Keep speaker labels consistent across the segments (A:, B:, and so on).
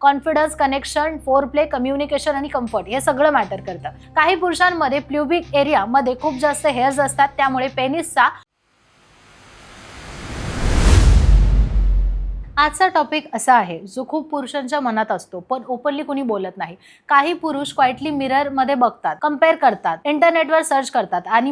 A: Confidence, connection, four play, communication आणि comfort हे सगळं मॅटर करतं. काही पुरुषांमध्ये प्युबिक एरिया मध्ये खूप जास्त हेअर्स असतात, त्यामुळे पेनिसचा आजचा टॉपिक असा आहे जो खूप पुरुषांच्या मनात असतो पण ओपनली कोणी बोलत नाही. काही पुरुष क्वाइटली मिरर मध्ये बघतात, कंपेअर करतात, इंटरनेटवर सर्च करतात आणि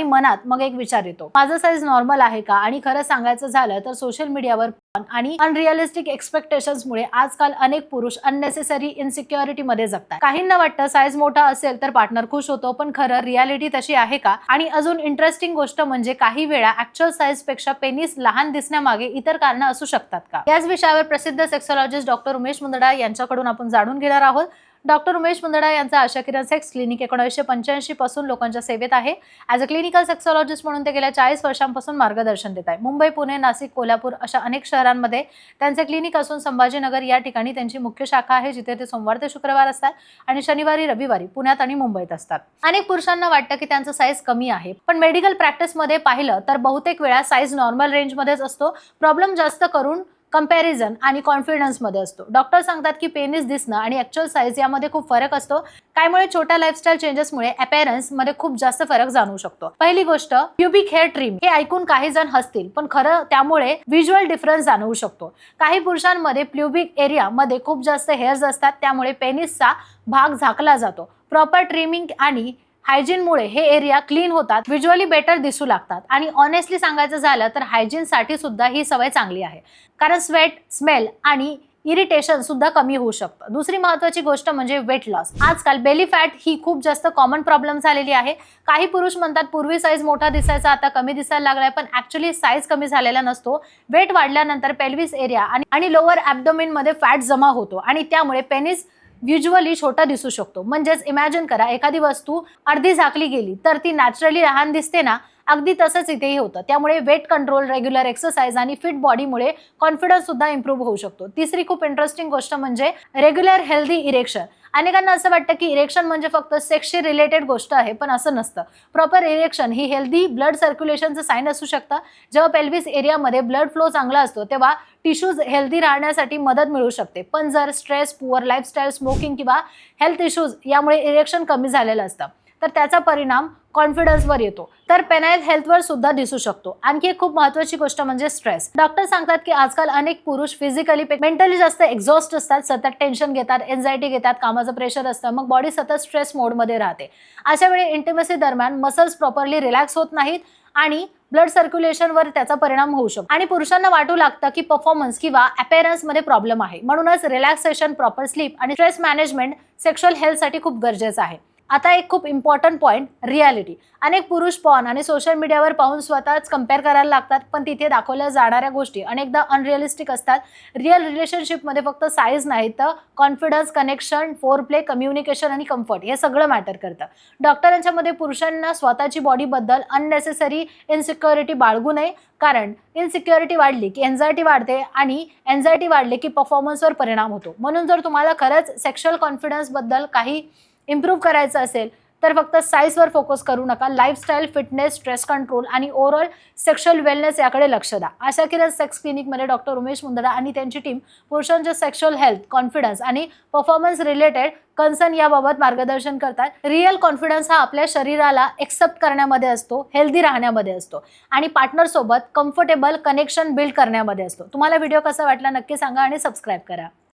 A: मनात एक विचार येतो, माझा साईज नॉर्मल आहे का? आणि खरं सांगायचं झालं तर सोशल मीडियावर आणि अनरिअलिस्टिक एक्सपेक्टेशन्स मुळे आजकाल अनेक पुरुष अननेसेसरी इनसिक्युरिटी मध्ये जगतात. काहींना वाटतं साईज मोठा असेल तर पार्टनर खुश होतो, पण खरं रियालिटी तशी आहे का? आणि अजून इंटरेस्टिंग गोष्ट म्हणजे काही वेळा ऍक्च्युअल साईज पेक्षा पेनिस लहान दिसण्यामागे इतर कारण असू शकतात का? याच विषयावर प्रसिद्ध सेक्सॉलॉजिस्ट डॉक्टर उमेश मुंदडा यांच्याकडून आपण जाणून घेणार आहोत. डॉक्टर उमेश मुंदडा यांचा आशा किरण सेक्स क्लिनिक 1985 पासून लोकांच्या सेवेत आहे. ॲज अ क्लिनिकल सेक्सॉलॉजिस्ट म्हणून ते गेल्या 40 वर्षांपासून मार्गदर्शन देत आहे. मुंबई, पुणे, नाशिक, कोल्हापूर अशा अनेक शहरांमध्ये त्यांचे क्लिनिक असून संभाजीनगर या ठिकाणी त्यांची मुख्य शाखा आहे, जिथे ते सोमवार ते शुक्रवार असतात आणि शनिवारी रविवारी पुण्यात आणि मुंबईत असतात. अनेक पुरुषांना वाटतं की त्यांचा साईज कमी आहे, पण मेडिकल प्रॅक्टिसमध्ये पाहिलं तर बहुतेक वेळा साईज नॉर्मल रेंजमध्येच असतो. प्रॉब्लेम जास्त करून कंपॅरिझन आणि कॉन्फिडन्स मध्ये असतो. डॉक्टर सांगतात की पेनिस दिसणं आणि ऍक्च्युअल साईज यामध्ये खूप फरक असतो. कायमुळे छोट्या लाईफस्टाईल चेंजेसमुळे अपीअरन्स मध्ये खूप जास्त फरक जाणवू शकतो. पहिली गोष्ट, प्युबिक हेअर ट्रिम. हे ऐकून काही जण हसतील, पण खरं त्यामुळे व्हिज्युअल डिफरन्स जाणवू शकतो. काही पुरुषांमध्ये प्युबिक एरिया मध्ये खूप जास्त हेअर्स असतात, त्यामुळे पेनिसचा भाग झाकला जातो. प्रॉपर ट्रिमिंग आणि हायजीनमुळे हे एरिया क्लीन होतात, व्हिज्युअली बेटर दिसू लागतात. आणि ऑनेस्टली सांगायचं झालं तर हायजीनसाठी सुद्धा ही सवय चांगली आहे, कारण स्वेट, स्मेल आणि इरिटेशन सुद्धा कमी होऊ शकतं. दुसरी महत्त्वाची गोष्ट म्हणजे वेट लॉस. आजकाल बेली फॅट ही खूप जास्त कॉमन प्रॉब्लेम झालेली आहे. काही पुरुष म्हणतात पूर्वी साईज मोठा दिसायचा, आता कमी दिसायला लागलाय, पण ऍक्च्युअली साईज कमी झालेला नसतो. वेट वाढल्यानंतर पेल्विस एरिया आणि लोअर ॲब्डोमेन मध्ये फॅट जमा होतो आणि त्यामुळे पेनिस व्हिज्युअली छोटा दिसू शकतो. म्हणजेच इमॅजिन करा, एखादी वस्तू अर्धी झाकली गेली तर ती नॅचरली लहान दिसते ना, अगदी तसंच इथेही होतं. त्यामुळे वेट कंट्रोल, रेग्युलर एक्सरसाइज आणि फिट बॉडीमुळे कॉन्फिडन्स सुद्धा इम्प्रूव्ह होऊ शकतो. तिसरी खूप इंटरेस्टिंग गोष्ट म्हणजे रेग्युलर हेल्दी इरेक्शन. अनेकांना असं वाटतं की इरेक्शन म्हणजे फक्त सेक्सशी रिलेटेड गोष्ट आहे, पण असं नसतं. प्रॉपर इरेक्शन ही हेल्दी ब्लड सर्क्युलेशनचं साईन असू शकतं. जेव्हा पेल्विस एरियामध्ये ब्लड फ्लो चांगला असतो तेव्हा टिश्यूज हेल्दी राहण्यासाठी मदत मिळू शकते. पण जर स्ट्रेस, पुअर लाईफस्टाईल, स्मोकिंग किंवा हेल्थ इश्यूज यामुळे इरेक्शन कमी झालेलं असतं तर त्याचा परिणाम कॉन्फिडन्सवर येतो, तर पेनाइल हेल्थवर सुद्धा दिसू शकतो. आणखी एक खूप महत्त्वाची गोष्ट म्हणजे स्ट्रेस. डॉक्टर सांगतात की आजकाल अनेक पुरुष फिजिकली, मेंटली जास्त एक्झॉस्ट असतात, सतत टेन्शन घेतात, एन्झायटी घेतात, कामाचं प्रेशर असतं, मग बॉडी सतत स्ट्रेस मोडमध्ये राहते. अशा वेळी इंटिमेसी दरम्यान मसल्स प्रॉपरली रिलॅक्स होत नाहीत आणि ब्लड सर्क्युलेशनवर त्याचा परिणाम होऊ शकतो. आणि पुरुषांना वाटू लागतं की परफॉर्मन्स किंवा अपीअरन्स मध्ये प्रॉब्लेम आहे. म्हणूनच रिलॅक्सेशन, प्रॉपर स्लीप आणि स्ट्रेस मॅनेजमेंट सेक्शुअल हेल्थसाठी खूप गरजेचं आहे. आता एक खूप इम्पॉर्टंट पॉईंट, रियालिटी. अनेक पुरुष पॉर्न आणि सोशल मीडियावर पाहून स्वतःच कंपेअर करायला लागतात, पण तिथे दाखवल्या जाणाऱ्या गोष्टी अनेकदा अनरिअलिस्टिक असतात. रिअल रिलेशनशिपमध्ये फक्त साईज नाही तर confidence, connection, four play, communication आणि कम्फर्ट हे सगळं मॅटर करतं. डॉक्टरांच्या मध्ये पुरुषांना स्वतःची बॉडीबद्दल अननेसेसरी इनसिक्युरिटी बाळगू नये, कारण इनसिक्युरिटी वाढली की एन्झायटी वाढते आणि एन्झायटी वाढली की परफॉर्मन्सवर परिणाम होतो. म्हणून जर तुम्हाला खरंच सेक्शुअल कॉन्फिडन्सबद्दल काही इम्प्रूव्ह करायचं असेल तर फक्त साईजवर फोकस करू नका. लाईफस्टाईल, फिटनेस, स्ट्रेस कंट्रोल आणि ओव्हरऑल सेक्शुअल वेलनेस याकडे लक्ष द्या. आशा किरण सेक्स क्लिनिकमध्ये डॉक्टर उमेश मुंदडा आणि त्यांची टीम पुरुषांच्या सेक्शुअल हेल्थ, कॉन्फिडन्स आणि परफॉर्मन्स रिलेटेड कन्सर्न याबाबत मार्गदर्शन करतात. रिअल कॉन्फिडन्स हा आपल्या शरीराला एक्सेप्ट करण्यामध्ये असतो, हेल्दी राहण्यामध्ये असतो आणि पार्टनरसोबत कम्फर्टेबल कनेक्शन बिल्ड करण्यामध्ये असतो. तुम्हाला व्हिडिओ कसा वाटला नक्की सांगा आणि सबस्क्राईब करा.